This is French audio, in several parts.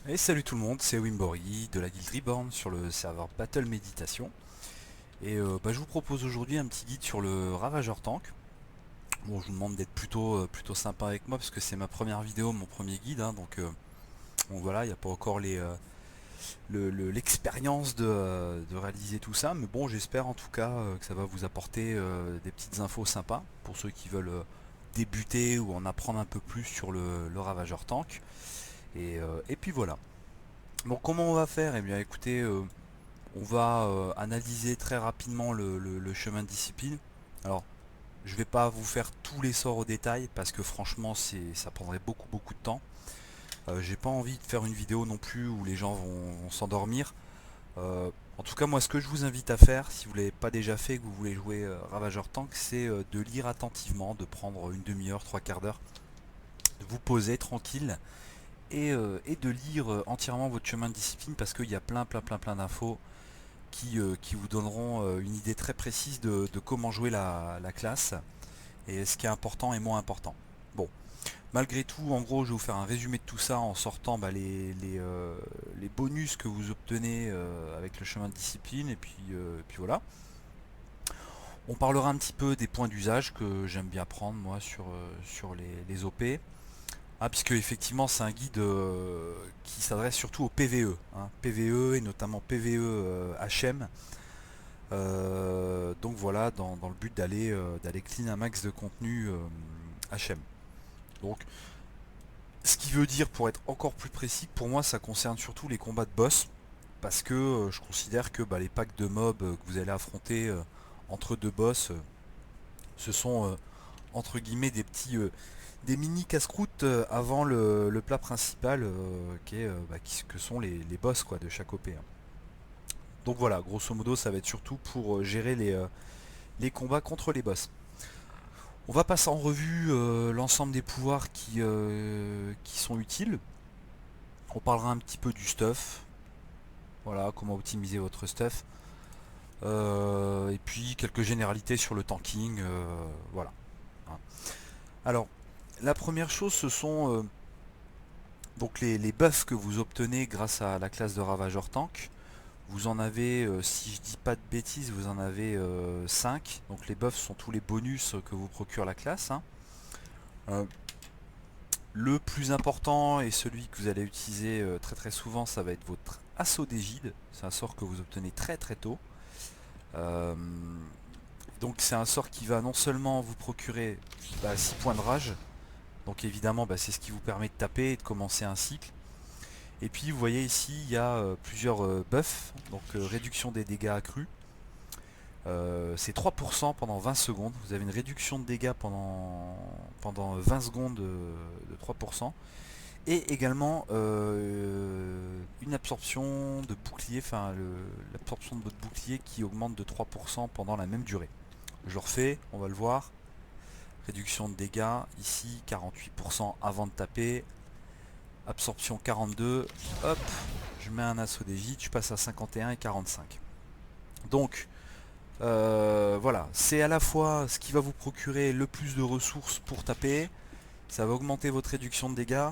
Et salut tout le monde, c'est Wimbori de la Guilde Reborn sur le serveur Battle Méditation. Et je vous propose aujourd'hui un petit guide sur le Ravageur Tank. Bon, je vous demande d'être plutôt sympa avec moi parce que c'est ma première vidéo, mon premier guide, hein, donc voilà, il n'y a pas encore l'expérience de réaliser tout ça. Mais bon, j'espère en tout cas que ça va vous apporter des petites infos sympas pour ceux qui veulent débuter ou en apprendre un peu plus sur le Ravageur Tank. Et puis voilà. Donc comment on va faire? Eh bien écoutez, on va analyser très rapidement le chemin de discipline. Alors je vais pas vous faire tous les sorts au détail parce que franchement ça prendrait beaucoup de temps. J'ai pas envie de faire une vidéo non plus où les gens vont s'endormir. En tout cas moi ce que je vous invite à faire, si vous l'avez pas déjà fait, que vous voulez jouer Ravageur Tank, c'est de lire attentivement, de prendre une demi-heure, trois quarts d'heure, de vous poser tranquille et de lire entièrement votre chemin de discipline parce qu'il y a plein d'infos qui vous donneront une idée très précise de comment jouer la classe et ce qui est important et moins important. Bon, malgré tout, en gros, je vais vous faire un résumé de tout ça en sortant les bonus que vous obtenez avec le chemin de discipline et puis voilà. On parlera un petit peu des points d'usage que j'aime bien prendre moi sur les OP. Ah, puisque effectivement c'est un guide qui s'adresse surtout au PVE, hein, PVE et notamment PVE HM. Donc voilà, dans le but d'aller clean un max de contenu HM. Donc, ce qui veut dire, pour être encore plus précis, pour moi ça concerne surtout les combats de boss, parce que je considère que les packs de mobs que vous allez affronter entre deux boss, ce sont entre guillemets des mini casse-croûtes avant le plat principal que sont les boss quoi, de chaque OP, hein. Donc voilà, grosso modo ça va être surtout pour gérer les combats contre les boss. On va passer en revue l'ensemble des pouvoirs qui sont utiles. On parlera un petit peu du stuff. Voilà, comment optimiser votre stuff. Et puis quelques généralités sur le tanking. Voilà. Hein. Alors, la première chose, ce sont donc les buffs que vous obtenez grâce à la classe de Ravageur Tank. Vous en avez, si je dis pas de bêtises, vous en avez 5. Donc les buffs sont tous les bonus que vous procure la classe, hein. Euh, Le plus important et celui que vous allez utiliser très souvent, ça va être votre assaut d'égide. C'est un sort que vous obtenez très tôt. Euh, donc c'est un sort qui va non seulement vous procurer 6 points de rage, donc évidemment c'est ce qui vous permet de taper et de commencer un cycle. Et puis vous voyez ici il y a plusieurs buffs, donc réduction des dégâts accrus. C'est 3% pendant 20 secondes. Vous avez une réduction de dégâts pendant 20 secondes de 3%. Et également une absorption de bouclier, l'absorption de votre bouclier qui augmente de 3% pendant la même durée. Je le refais, on va le voir. Réduction de dégâts, ici 48% avant de taper. Absorption 42, hop, je mets un assaut d'égide, je passe à 51 et 45. Donc, voilà, c'est à la fois ce qui va vous procurer le plus de ressources pour taper, ça va augmenter votre réduction de dégâts,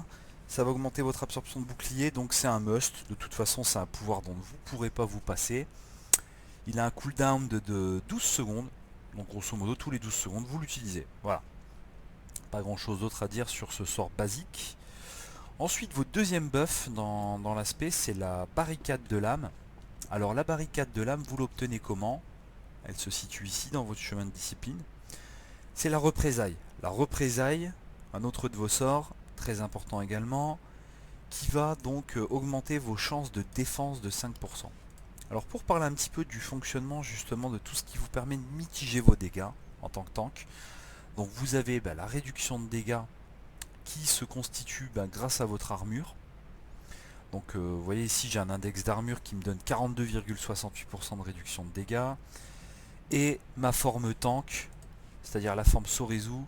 ça va augmenter votre absorption de bouclier, donc c'est un must. De toute façon, c'est un pouvoir dont vous ne pourrez pas vous passer. Il a un cooldown de 12 secondes, donc grosso modo, tous les 12 secondes, vous l'utilisez. Voilà, pas grand chose d'autre à dire sur ce sort basique. Ensuite, votre deuxième buff dans l'aspect, c'est la barricade de l'âme. Alors, la barricade de l'âme, vous l'obtenez comment? Elle se situe ici dans votre chemin de discipline. C'est la représaille. La représaille, un autre de vos sorts, très important également, qui va donc augmenter vos chances de défense de 5%. Alors pour parler un petit peu du fonctionnement justement de tout ce qui vous permet de mitiger vos dégâts en tant que tank, donc vous avez la réduction de dégâts qui se constitue grâce à votre armure. Donc vous voyez ici j'ai un index d'armure qui me donne 42,68% de réduction de dégâts. Et ma forme tank, c'est-à-dire la forme Sorezu,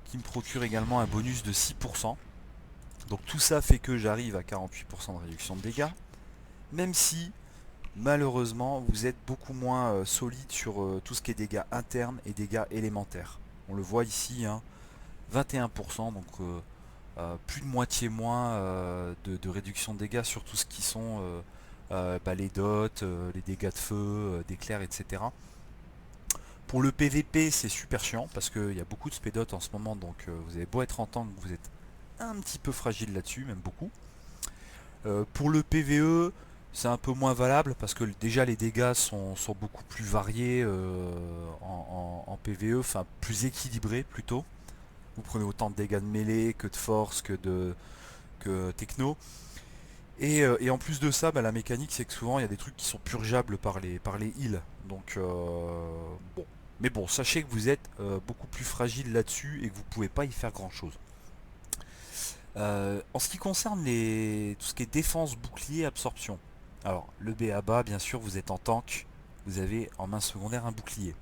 qui me procure également un bonus de 6%. Donc tout ça fait que j'arrive à 48% de réduction de dégâts, même si malheureusement vous êtes beaucoup moins solide sur tout ce qui est dégâts internes et dégâts élémentaires. On le voit ici, hein, 21%, donc plus de moitié moins de réduction de dégâts sur tout ce qui sont les dots, les dégâts de feu, d'éclairs, etc. Pour le PVP, c'est super chiant parce qu'il y a beaucoup de spédotes en ce moment, donc vous avez beau être en tank, vous êtes un petit peu fragile là-dessus, même beaucoup. Pour le PVE, c'est un peu moins valable parce que déjà les dégâts sont beaucoup plus variés en PVE, enfin plus équilibrés plutôt. Vous prenez autant de dégâts de mêlée que de force que techno. Et en plus de ça, la mécanique c'est que souvent il y a des trucs qui sont purgeables par les heals. Donc bon. Mais bon, sachez que vous êtes beaucoup plus fragile là-dessus et que vous pouvez pas y faire grand chose. En ce qui concerne tout ce qui est défense, bouclier, absorption. Alors, le BABA, bien sûr, vous êtes en tank, vous avez en main secondaire un bouclier.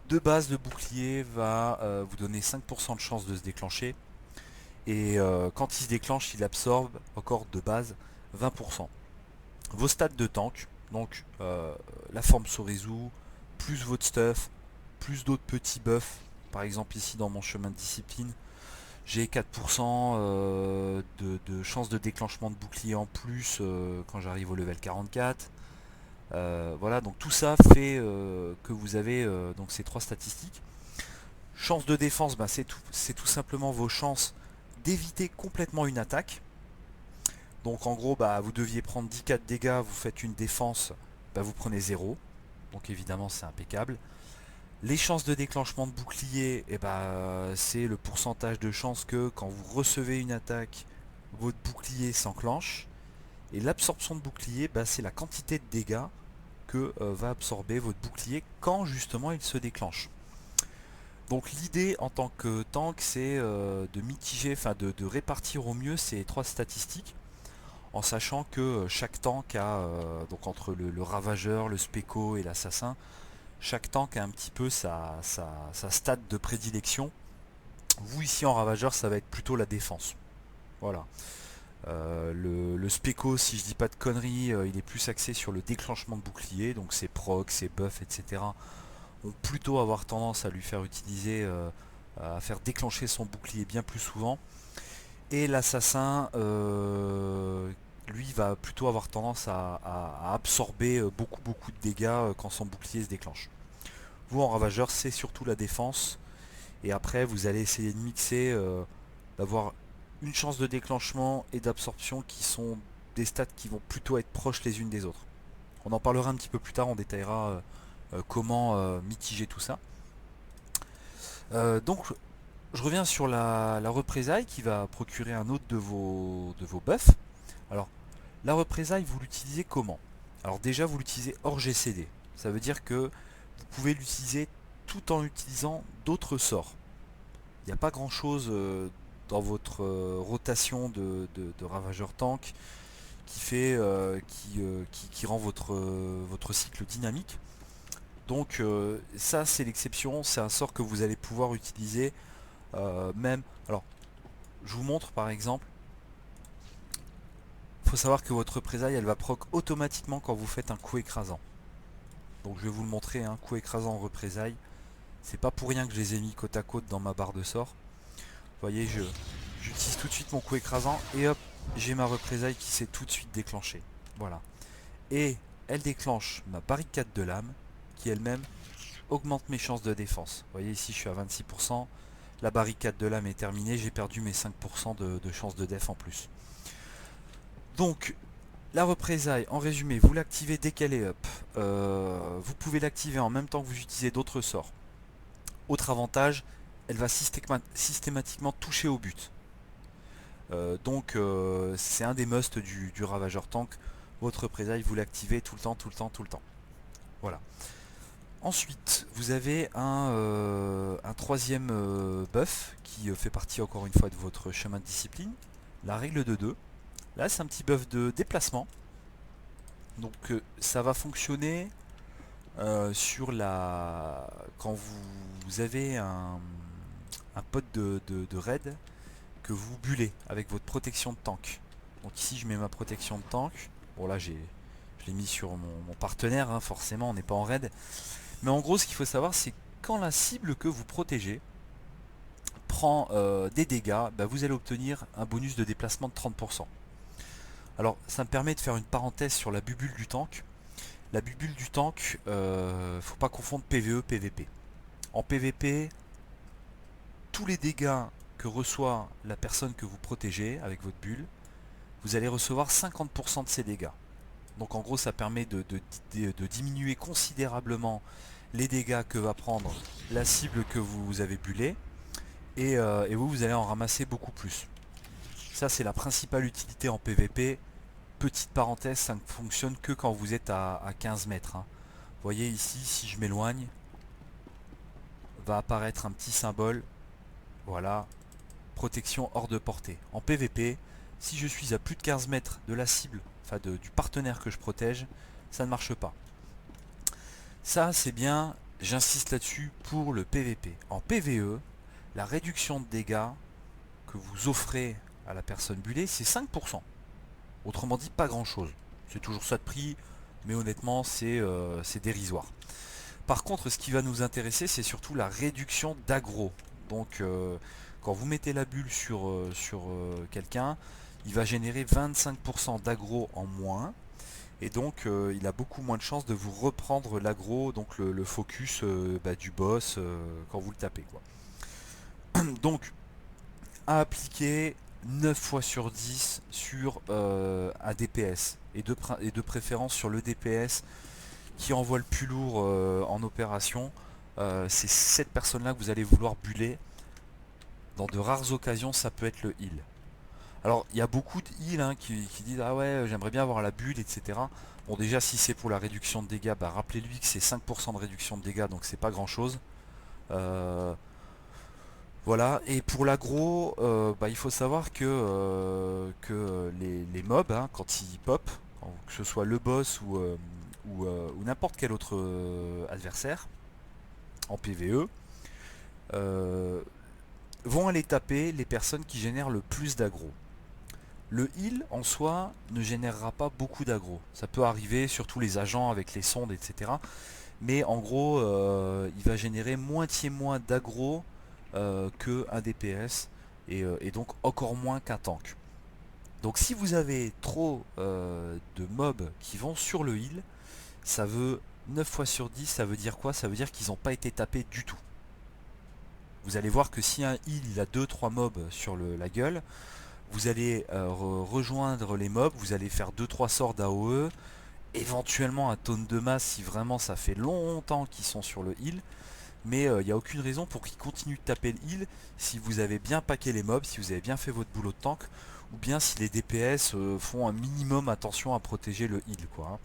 De base, le bouclier va vous donner 5% de chance de se déclencher. Et quand il se déclenche, il absorbe encore de base 20%. Vos stats de tank, donc la forme Sorizu, plus votre stuff, plus d'autres petits buffs. Par exemple ici dans mon chemin de discipline, j'ai 4% de chance de déclenchement de bouclier en plus quand j'arrive au level 44. Voilà, donc tout ça fait que vous avez donc ces trois statistiques. Chance de défense, c'est tout simplement vos chances d'éviter complètement une attaque. Donc en gros, vous deviez prendre 10k de dégâts, vous faites une défense, vous prenez 0. Donc évidemment c'est impeccable. Les chances de déclenchement de bouclier, c'est le pourcentage de chances que quand vous recevez une attaque, votre bouclier s'enclenche. Et l'absorption de bouclier, c'est la quantité de dégâts que va absorber votre bouclier quand justement il se déclenche. Donc l'idée en tant que tank, c'est de mitiger, de répartir au mieux ces trois statistiques, en sachant que chaque tank a, donc entre le ravageur, le spéco et l'assassin, chaque tank a un petit peu sa stat de prédilection. Vous ici en ravageur, ça va être plutôt la défense. Voilà. Le spéco, si je dis pas de conneries, il est plus axé sur le déclenchement de bouclier, donc ses procs, ses buffs, etc. vont plutôt avoir tendance à lui faire utiliser, à faire déclencher son bouclier bien plus souvent. Et l'assassin, lui, va plutôt avoir tendance à absorber beaucoup de dégâts quand son bouclier se déclenche. Vous en ravageur, c'est surtout la défense. Et après, vous allez essayer de mixer, d'avoir une chance de déclenchement et d'absorption qui sont des stats qui vont plutôt être proches les unes des autres. On en parlera un petit peu plus tard, on détaillera comment mitiger tout ça. Donc je reviens sur la représaille qui va procurer un autre de vos buffs. Alors la représaille, vous l'utilisez comment? Alors déjà, vous l'utilisez hors GCD. Ça veut dire que vous pouvez l'utiliser tout en utilisant d'autres sorts. Il n'y a pas grand chose dans votre rotation de ravageur tank qui fait qui rend votre cycle dynamique. Donc ça c'est l'exception, c'est un sort que vous allez pouvoir utiliser même. Alors je vous montre par exemple. Il faut savoir que votre représaille elle va proc automatiquement quand vous faites un coup écrasant. Donc je vais vous le montrer, un coup écrasant en représaille. C'est pas pour rien que je les ai mis côte à côte dans ma barre de sort. Vous voyez, j'utilise tout de suite mon coup écrasant et hop, j'ai ma représaille qui s'est tout de suite déclenchée. Voilà. Et elle déclenche ma barricade de lame qui elle-même augmente mes chances de défense. Vous voyez ici je suis à 26%. La barricade de lame est terminée, j'ai perdu mes 5% de chances de def en plus. Donc la représaille, en résumé, vous l'activez dès qu'elle est up. Vous pouvez l'activer en même temps que vous utilisez d'autres sorts. Autre avantage, elle va systématiquement toucher au but. Donc c'est un des musts du ravageur tank. Votre représaille, vous l'activez tout le temps. Voilà. Ensuite, vous avez un troisième buff qui fait partie encore une fois de votre chemin de discipline. La règle de 2. Là, c'est un petit buff de déplacement. Donc ça va fonctionner sur la... Quand vous avez un pote de raid que vous bullez avec votre protection de tank. Donc ici, je mets ma protection de tank. Bon là, je l'ai mis sur mon partenaire, hein, forcément, on n'est pas en raid. Mais en gros, ce qu'il faut savoir, c'est quand la cible que vous protégez prend des dégâts, bah, vous allez obtenir un bonus de déplacement de 30%. Alors ça me permet de faire une parenthèse sur la bubule du tank. La bubule du tank, faut pas confondre PvE, PvP. En PvP, tous les dégâts que reçoit la personne que vous protégez avec votre bulle, vous allez recevoir 50% de ces dégâts. Donc en gros ça permet de diminuer considérablement les dégâts que va prendre la cible que vous avez bullée, et vous allez en ramasser beaucoup plus. Ça c'est la principale utilité en PvP. Petite parenthèse, ça ne fonctionne que quand vous êtes à 15 mètres. Hein. Vous voyez ici, si je m'éloigne, va apparaître un petit symbole. Voilà, protection hors de portée. En PvP, si je suis à plus de 15 mètres de la cible, enfin du partenaire que je protège, ça ne marche pas. Ça c'est bien, j'insiste là-dessus pour le PvP. En PvE, la réduction de dégâts que vous offrez à la personne bullée, c'est 5%. Autrement dit, pas grand chose. C'est toujours ça de prix, mais honnêtement, c'est dérisoire. Par contre, ce qui va nous intéresser, c'est surtout la réduction d'aggro. Donc, quand vous mettez la bulle sur quelqu'un, il va générer 25% d'aggro en moins. Et donc, il a beaucoup moins de chances de vous reprendre l'aggro, donc le focus du boss quand vous le tapez, quoi. Donc, à appliquer 9 fois sur 10 sur un DPS, et de préférence sur le DPS qui envoie le plus lourd en opération. C'est cette personne là que vous allez vouloir buller. Dans de rares occasions ça peut être le heal. Alors il y a beaucoup de heal hein, qui disent ah ouais j'aimerais bien avoir la bulle, etc. Bon déjà si c'est pour la réduction de dégâts, bah, rappelez-lui que c'est 5% de réduction de dégâts, donc c'est pas grand chose. Voilà, et pour l'aggro, il faut savoir que les mobs, hein, quand ils pop, que ce soit le boss ou n'importe quel autre adversaire en PvE, euh, vont aller taper les personnes qui génèrent le plus d'aggro. Le heal en soi ne générera pas beaucoup d'aggro. Ça peut arriver, surtout les agents avec les sondes, etc. Mais en gros, il va générer moitié moins d'aggro qu'un DPS, et donc encore moins qu'un tank. Donc si vous avez trop de mobs qui vont sur le heal, ça veut 9 fois sur 10, ça veut dire quoi? Ça veut dire qu'ils n'ont pas été tapés du tout. Vous allez voir que si un heal il a 2-3 mobs sur la gueule, vous allez rejoindre les mobs, vous allez faire 2-3 sorts d'AOE, éventuellement un taunt de masse si vraiment ça fait longtemps qu'ils sont sur le heal. Mais il n'y a aucune raison pour qu'ils continuent de taper le heal si vous avez bien packé les mobs, si vous avez bien fait votre boulot de tank, ou bien si les DPS font un minimum attention à protéger le heal, quoi, hein.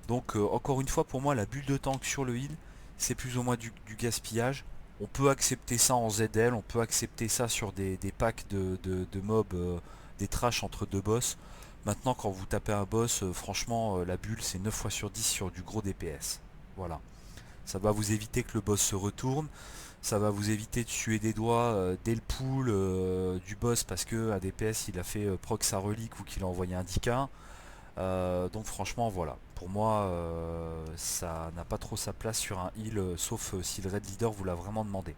Donc encore une fois, pour moi la bulle de tank sur le heal, c'est plus ou moins du gaspillage. On peut accepter ça en ZL, on peut accepter ça sur des packs de mobs, des trash entre deux boss. Maintenant quand vous tapez un boss, franchement la bulle c'est 9 fois sur 10 sur du gros DPS. Voilà. Ça va vous éviter que le boss se retourne. Ça va vous éviter de suer des doigts dès le pool du boss parce que un DPS il a fait proc sa relique ou qu'il a envoyé un Dika. Donc franchement voilà. Pour moi ça n'a pas trop sa place sur un heal, sauf si le raid leader vous l'a vraiment demandé.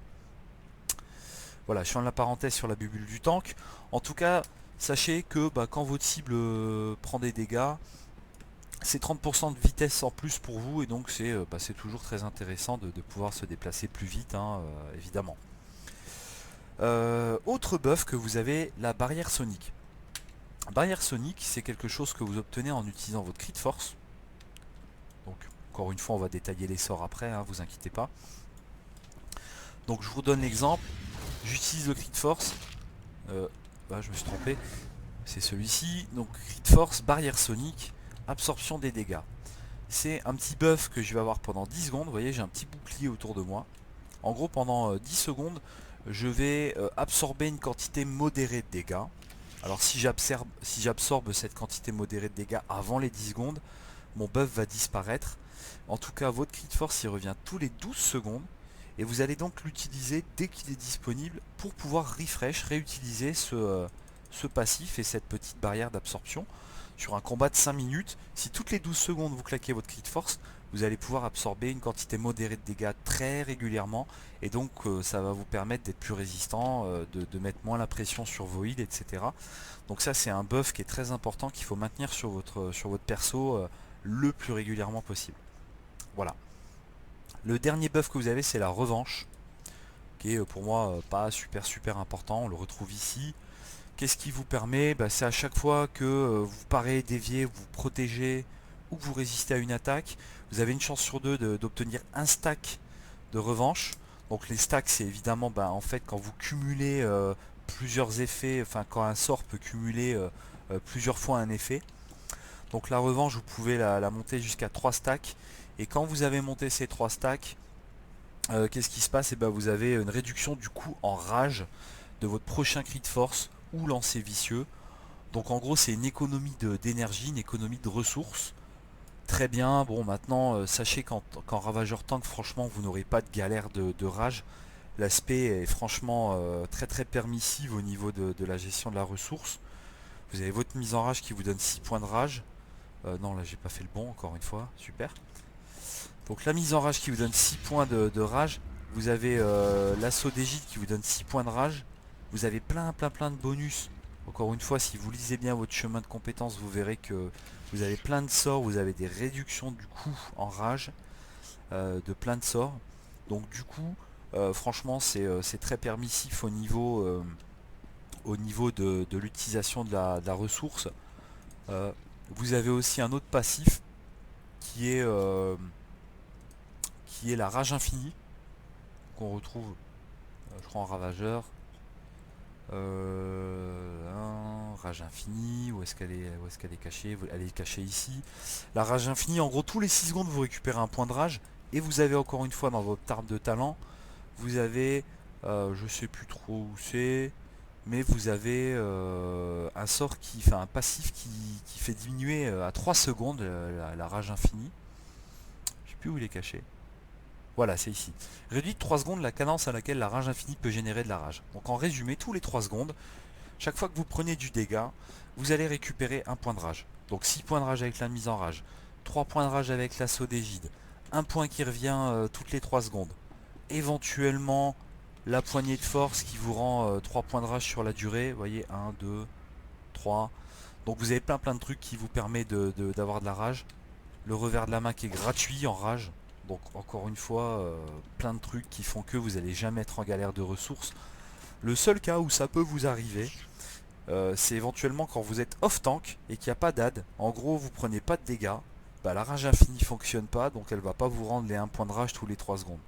Voilà, je ferme la parenthèse sur la bubule du tank. En tout cas, sachez que quand votre cible prend des dégâts, c'est 30% de vitesse en plus pour vous, et donc c'est toujours très intéressant de pouvoir se déplacer plus vite, hein, évidemment. Autre buff que vous avez, la barrière sonique. Barrière sonique, c'est quelque chose que vous obtenez en utilisant votre crit force. Donc encore une fois on va détailler les sorts après, hein, vous inquiétez pas. Donc je vous donne l'exemple, j'utilise le crit force, je me suis trompé, c'est celui-ci, donc crit force, barrière sonique, absorption des dégâts. C'est un petit buff que je vais avoir pendant 10 secondes. Vous voyez, j'ai un petit bouclier autour de moi. En gros, pendant 10 secondes, je vais absorber une quantité modérée de dégâts. Alors si j'absorbe cette quantité modérée de dégâts avant les 10 secondes, mon buff va disparaître. En tout cas, votre crit force il revient tous les 12 secondes. Et vous allez donc l'utiliser dès qu'il est disponible pour pouvoir réutiliser ce passif et cette petite barrière d'absorption. sur un combat de 5 minutes, si toutes les 12 secondes vous claquez votre crit force, vous allez pouvoir absorber une quantité modérée de dégâts très régulièrement, et donc ça va vous permettre d'être plus résistant, de mettre moins la pression sur vos heals, etc. Donc ça c'est un buff qui est très important, qu'il faut maintenir sur votre perso le plus régulièrement possible. Voilà. Le dernier buff que vous avez, c'est la revanche, qui est pour moi pas super important, on le retrouve ici. Qu'est-ce qui vous permet? C'est à chaque fois que vous parez, déviez, vous protégez ou que vous résistez à une attaque, vous avez une chance sur deux d'obtenir un stack de revanche. Donc les stacks, c'est évidemment en fait quand vous cumulez plusieurs effets, enfin quand un sort peut cumuler plusieurs fois un effet. Donc la revanche, vous pouvez la monter jusqu'à 3 stacks. Et quand vous avez monté ces 3 stacks, qu'est-ce qui se passe? Vous avez une réduction du coût en rage de votre prochain crit de force ou lancer vicieux. Donc en gros c'est une économie d'énergie, une économie de ressources. Très bien, bon maintenant sachez qu'en ravageur tank, franchement vous n'aurez pas de galère de rage. L'aspect est franchement très permissif au niveau de la gestion de la ressource. Vous avez votre mise en rage qui vous donne 6 points de rage. Non là j'ai pas fait le bon encore une fois, super. Donc la mise en rage qui vous donne 6 points de rage. Vous avez l'assaut d'égide qui vous donne 6 points de rage. Vous avez plein de bonus. Encore une fois, si vous lisez bien votre chemin de compétences, vous verrez que vous avez plein de sorts, vous avez des réductions du coup en rage de plein de sorts. Donc du coup, franchement, c'est très permissif au niveau de l'utilisation de la ressource. Vous avez aussi un autre passif qui est la rage infinie qu'on retrouve, je crois, en ravageur. Rage infinie, où est-ce qu'elle est cachée? Elle est cachée ici. La rage infinie, en gros, tous les 6 secondes, vous récupérez un point de rage. Et vous avez encore une fois dans votre arbre de talent, vous avez, je sais plus trop où c'est, mais vous avez un sort qui fait un passif qui fait diminuer à 3 secondes la rage infinie. Je sais plus où il est caché. Voilà, c'est ici. Réduit de 3 secondes la cadence à laquelle la rage infinie peut générer de la rage. Donc en résumé, tous les 3 secondes, chaque fois que vous prenez du dégât, vous allez récupérer un point de rage. Donc 6 points de rage avec la mise en rage, 3 points de rage avec l'assaut d'égide, un point qui revient toutes les 3 secondes. Éventuellement, la poignée de force qui vous rend 3 points de rage sur la durée. Vous voyez, 1, 2, 3. Donc vous avez plein de trucs qui vous permettent d'avoir de la rage. Le revers de la main qui est gratuit en rage. Donc encore une fois, plein de trucs qui font que vous n'allez jamais être en galère de ressources. Le seul cas où ça peut vous arriver, c'est éventuellement quand vous êtes off tank et qu'il n'y a pas d'AD. En gros, vous prenez pas de dégâts. La rage infinie fonctionne pas, donc elle va pas vous rendre les 1 point de rage tous les 3 secondes.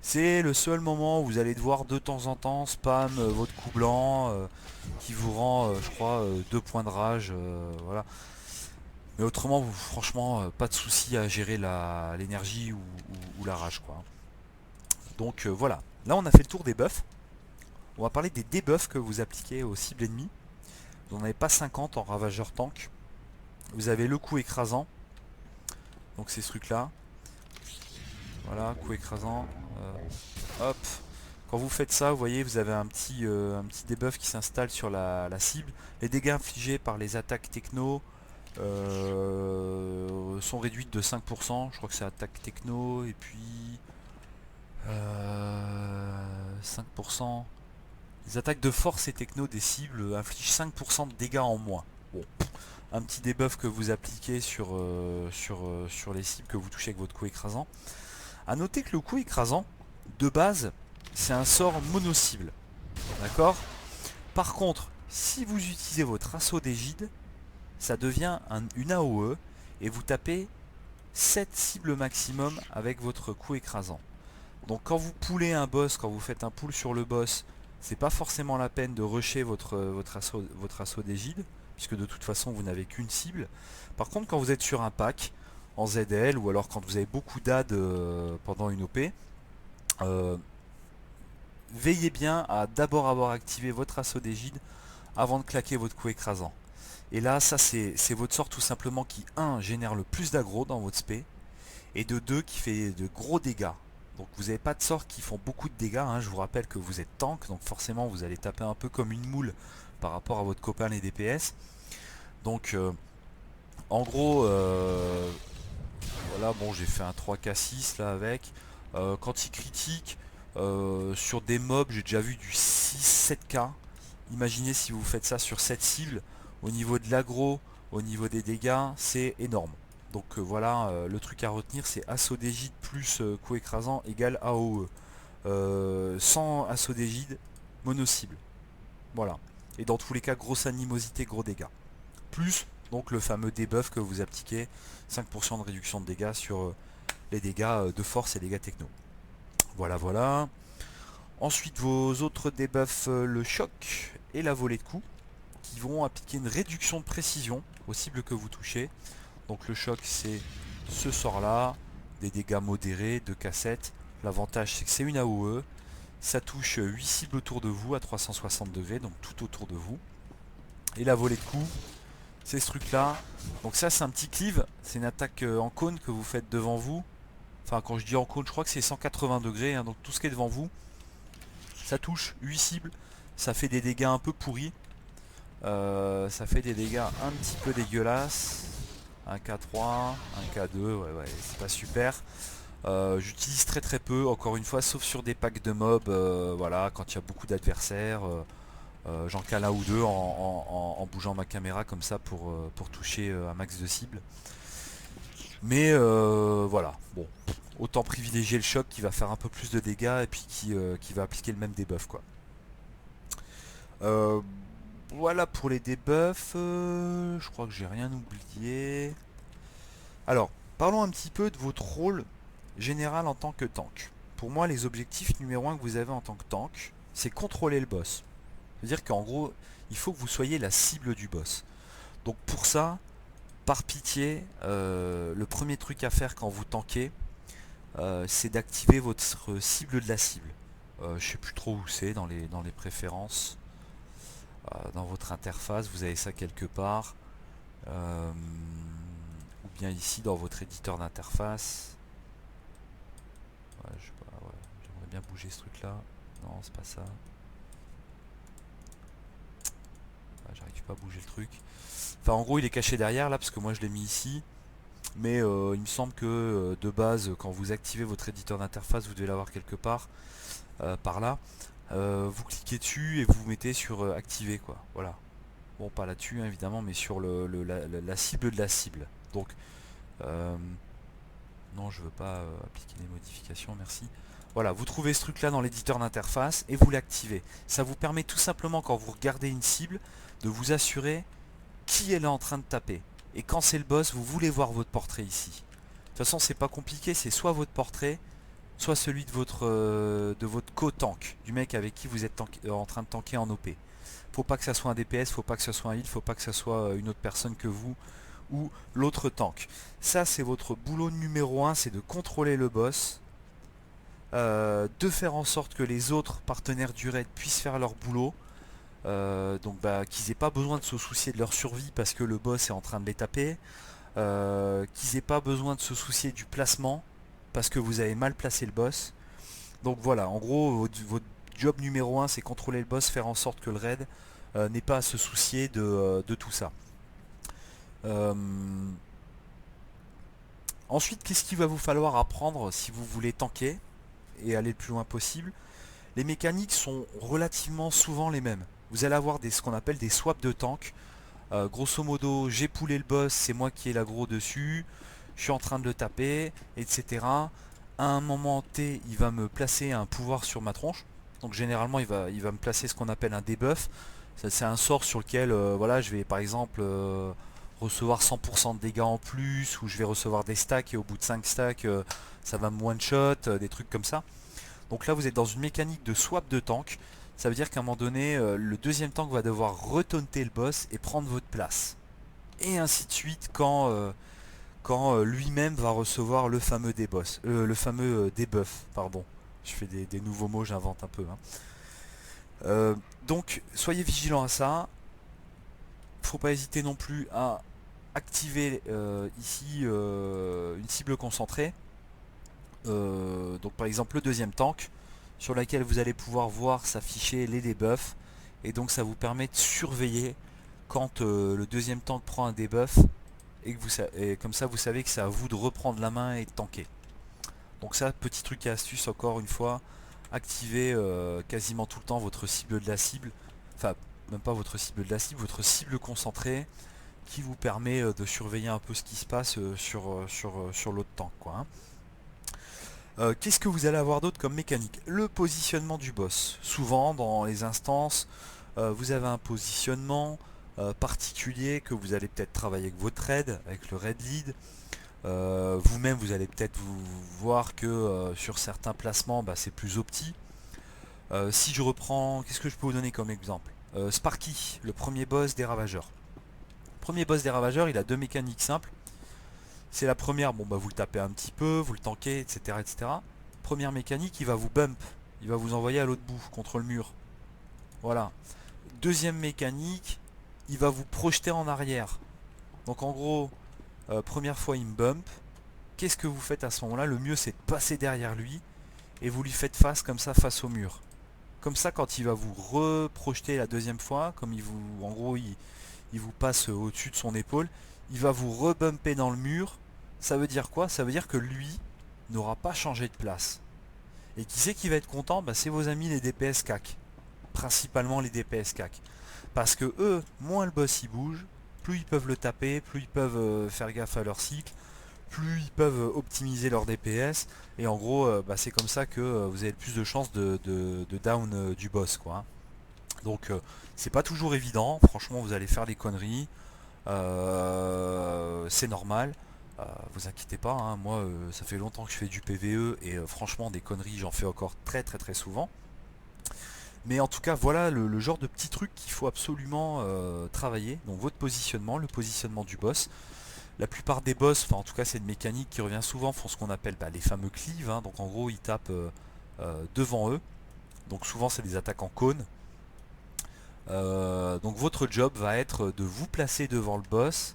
C'est le seul moment où vous allez devoir de temps en temps spam votre coup blanc qui vous rend, je crois, 2 points de rage. Voilà. Mais autrement, franchement, pas de souci à gérer l'énergie ou la rage, quoi. Donc voilà. Là, on a fait le tour des buffs. On va parler des debuffs que vous appliquez aux cibles ennemies. Vous n'en avez pas 50 en ravageur tank. Vous avez le coup écrasant. Donc c'est ce truc-là. Voilà, coup écrasant. Hop. Quand vous faites ça, vous voyez, vous avez un petit debuff qui s'installe sur la cible. Les dégâts infligés par les attaques techno sont réduites de 5%. Je crois que c'est attaque techno. Et puis 5%. Les attaques de force et techno des cibles infligent 5% de dégâts en moins. Bon, un petit debuff que vous appliquez sur les cibles que vous touchez avec votre coup écrasant. A noter que le coup écrasant, de base, c'est un sort mono-cible. D'accord? Par contre, si vous utilisez votre assaut d'égide, ça devient une AOE et vous tapez 7 cibles maximum avec votre coup écrasant. Donc quand vous poulez un boss, quand vous faites un pull sur le boss, c'est pas forcément la peine de rusher votre assaut d'égide, puisque de toute façon vous n'avez qu'une cible. Par contre, quand vous êtes sur un pack en ZL ou alors quand vous avez beaucoup d'AD pendant une OP, veillez bien à d'abord avoir activé votre assaut d'égide avant de claquer votre coup écrasant. Et là, ça c'est votre sort tout simplement qui, 1, génère le plus d'aggro dans votre spé, et de 2, qui fait de gros dégâts. Donc vous n'avez pas de sorts qui font beaucoup de dégâts, hein. Je vous rappelle que vous êtes tank, donc forcément vous allez taper un peu comme une moule par rapport à votre copain les DPS. Donc En gros, voilà, bon, j'ai fait un 3K6 là avec. Quand il critique, sur des mobs, j'ai déjà vu du 6-7K. Imaginez si vous faites ça sur 7 cibles, au niveau de l'aggro, au niveau des dégâts, c'est énorme. Donc voilà, le truc à retenir, c'est assaut d'égide plus coup écrasant égale AOE. Sans assaut d'égide, mono-cible. Voilà. Et dans tous les cas, grosse animosité, gros dégâts. Plus donc le fameux debuff que vous appliquez, 5% de réduction de dégâts sur les dégâts de force et dégâts techno. Voilà, voilà. Ensuite, vos autres debuffs, le choc et la volée de coups, qui vont appliquer une réduction de précision aux cibles que vous touchez. Donc le choc, c'est ce sort-là, des dégâts modérés, de cassettes. L'avantage, c'est que c'est une AOE. Ça touche 8 cibles autour de vous à 360 degrés, donc tout autour de vous. Et la volée de coups, c'est ce truc-là. Donc ça, c'est un petit cleave. C'est une attaque en cône que vous faites devant vous. Enfin, quand je dis en cône, je crois que c'est 180 degrés. Hein, donc tout ce qui est devant vous, ça touche 8 cibles. Ça fait des dégâts un peu pourris. Ça fait des dégâts un petit peu dégueulasses. Un K3, un K2, ouais, c'est pas super. J'utilise très très peu, encore une fois, sauf sur des packs de mobs, voilà, quand il y a beaucoup d'adversaires. J'en cale un ou deux en bougeant ma caméra comme ça pour toucher un max de cibles. Mais voilà, bon, autant privilégier le choc qui va faire un peu plus de dégâts et puis qui va appliquer le même debuff quoi. Euh, voilà pour les debuffs, je crois que j'ai rien oublié. Alors, parlons un petit peu de votre rôle général en tant que tank. Pour moi, les objectifs numéro 1 que vous avez en tant que tank, c'est contrôler le boss. C'est-à-dire qu'en gros, il faut que vous soyez la cible du boss. Donc pour ça, par pitié, le premier truc à faire quand vous tankez, c'est d'activer votre cible de la cible. Je sais plus trop où c'est dans les préférences. Dans votre interface, vous avez ça quelque part. Ou bien ici dans votre éditeur d'interface. Ouais, je sais pas, ouais, j'aimerais bien bouger ce truc là. Non, c'est pas ça. J'arrive pas à bouger le truc. Enfin, en gros, il est caché derrière là parce que moi je l'ai mis ici. Mais il me semble que de base, quand vous activez votre éditeur d'interface, vous devez l'avoir quelque part par là. Vous cliquez dessus et vous vous mettez sur activer quoi. Voilà. Bon, pas là-dessus hein, évidemment, mais sur la cible de la cible. Donc, euh, non, je veux pas appliquer les modifications, merci. Voilà, vous trouvez ce truc là dans l'éditeur d'interface et vous l'activez. Ça vous permet tout simplement quand vous regardez une cible de vous assurer qui elle est en train de taper. Et quand c'est le boss, vous voulez voir votre portrait ici. De toute façon, c'est pas compliqué, c'est soit votre portrait, soit celui de votre co-tank, du mec avec qui vous êtes en train de tanker en OP. Faut pas que ça soit un DPS, faut pas que ce soit un heal, faut pas que ce soit une autre personne que vous ou l'autre tank. Ça, c'est votre boulot numéro 1, c'est de contrôler le boss, de faire en sorte que les autres partenaires du raid puissent faire leur boulot. Donc qu'ils aient pas besoin de se soucier de leur survie parce que le boss est en train de les taper, qu'ils aient pas besoin de se soucier du placement parce que vous avez mal placé le boss. Donc voilà, en gros, votre job numéro 1 c'est contrôler le boss, faire en sorte que le raid n'ait pas à se soucier de tout ça. Euh, Ensuite, qu'est-ce qu'il va vous falloir apprendre si vous voulez tanker et aller le plus loin possible? Les mécaniques sont relativement souvent les mêmes. Vous allez avoir ce qu'on appelle des swaps de tank. Grosso modo, j'ai poulé le boss, c'est moi qui ai l'aggro dessus, je suis en train de le taper, etc. À un moment T, il va me placer un pouvoir sur ma tronche. Donc généralement, il va me placer ce qu'on appelle un debuff. C'est un sort sur lequel voilà, je vais par exemple recevoir 100% de dégâts en plus, ou je vais recevoir des stacks et au bout de 5 stacks, ça va me one-shot, des trucs comme ça. Donc là, vous êtes dans une mécanique de swap de tank. Ça veut dire qu'à un moment donné, le deuxième tank va devoir retaunter le boss et prendre votre place. Et ainsi de suite quand lui-même va recevoir le fameux debuff. Debuff, pardon. Je fais des nouveaux mots, j'invente un peu. Hein. Donc, soyez vigilants à ça. Faut pas hésiter non plus à activer ici une cible concentrée. Donc par exemple le deuxième tank sur laquelle vous allez pouvoir voir s'afficher les debuffs et donc ça vous permet de surveiller quand le deuxième tank prend un debuff et comme ça vous savez que c'est à vous de reprendre la main et de tanker. Donc ça, petit truc et astuce encore une fois, activez quasiment tout le temps votre cible de la cible, enfin même pas votre cible de la cible, votre cible concentrée qui vous permet de surveiller un peu ce qui se passe sur l'autre tank, quoi, hein. Qu'est-ce que vous allez avoir d'autre comme mécanique? Le positionnement du boss. Souvent dans les instances, vous avez un positionnement particulier que vous allez peut-être travailler avec votre raid, avec le raid lead. Vous-même vous allez peut-être vous voir que sur certains placements c'est plus opti. Si je reprends, qu'est-ce que je peux vous donner comme exemple? Sparky, le premier boss des ravageurs. Premier boss des ravageurs, il a deux mécaniques simples. C'est la première, bon vous le tapez un petit peu, vous le tankez, etc., etc. Première mécanique, il va vous bump, il va vous envoyer à l'autre bout, contre le mur. Voilà. Deuxième mécanique, il va vous projeter en arrière. Donc en gros, première fois il me bump. Qu'est-ce que vous faites à ce moment-là? Le mieux c'est de passer derrière lui et vous lui faites face comme ça, face au mur. Comme ça, quand il va vous reprojeter la deuxième fois, comme en gros il vous passe au-dessus de son épaule, il va vous rebumper dans le mur. Ça veut dire quoi? Ça veut dire que lui n'aura pas changé de place. Et qui c'est qui va être content? C'est vos amis les DPS CAC. Principalement les DPS CAC. Parce que eux, moins le boss il bouge, plus ils peuvent le taper, plus ils peuvent faire gaffe à leur cycle, plus ils peuvent optimiser leur DPS. Et en gros, c'est comme ça que vous avez le plus de chances de down du boss, quoi, hein. Donc c'est pas toujours évident, franchement vous allez faire des conneries, c'est normal, vous inquiétez pas, hein. Moi ça fait longtemps que je fais du PvE et franchement des conneries j'en fais encore très très très souvent. Mais en tout cas voilà le genre de petits trucs qu'il faut absolument travailler. Donc votre positionnement, le positionnement du boss. La plupart des boss, enfin en tout cas c'est une mécanique qui revient souvent, font ce qu'on appelle les fameux cleaves, hein. Donc en gros ils tapent devant eux. Donc souvent c'est des attaques en cône. Donc votre job va être de vous placer devant le boss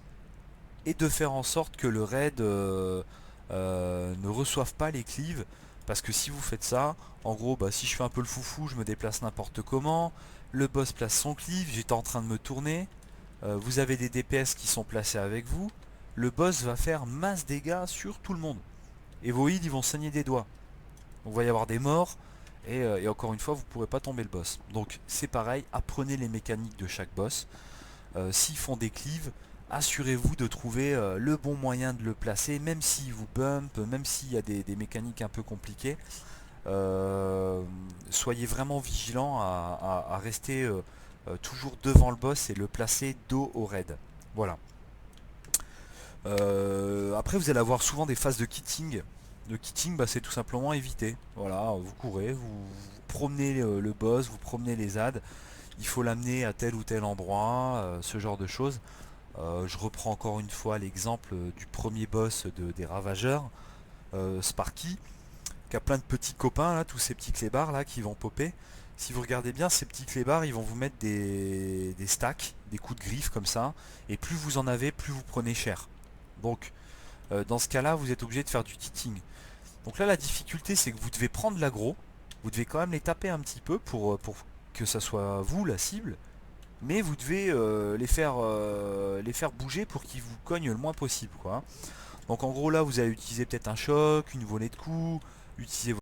et de faire en sorte que le raid ne reçoive pas les cleaves. Parce que si vous faites ça, en gros si je fais un peu le foufou, je me déplace n'importe comment, le boss place son cleave, j'étais en train de me tourner, vous avez des DPS qui sont placés avec vous, le boss va faire masse dégâts sur tout le monde. Et vos heals ils vont saigner des doigts. Donc il va y avoir des morts. Et encore une fois, vous ne pourrez pas tomber le boss. Donc c'est pareil, apprenez les mécaniques de chaque boss. S'ils font des cleaves, assurez-vous de trouver le bon moyen de le placer, même s'il vous bump, même s'il y a des mécaniques un peu compliquées. Soyez vraiment vigilant à rester toujours devant le boss et le placer dos au raid. Voilà. Après vous allez avoir souvent des phases de kitting. Le kitting c'est tout simplement éviter. Voilà, vous courez, vous promenez le boss, vous promenez les ZAD, il faut l'amener à tel ou tel endroit, ce genre de choses. Je reprends encore une fois l'exemple du premier boss des ravageurs, Sparky, qui a plein de petits copains là, tous ces petits clébards là qui vont popper. Si vous regardez bien, ces petits clébards ils vont vous mettre des stacks, des coups de griffe comme ça, et plus vous en avez, plus vous prenez cher. Donc dans ce cas là vous êtes obligé de faire du kitting. Donc là la difficulté c'est que vous devez prendre l'aggro, vous devez quand même les taper un petit peu pour que ça soit vous la cible, mais vous devez les faire bouger pour qu'ils vous cognent le moins possible, quoi. Donc en gros là vous allez utiliser peut-être un choc, une volée de coups, utiliser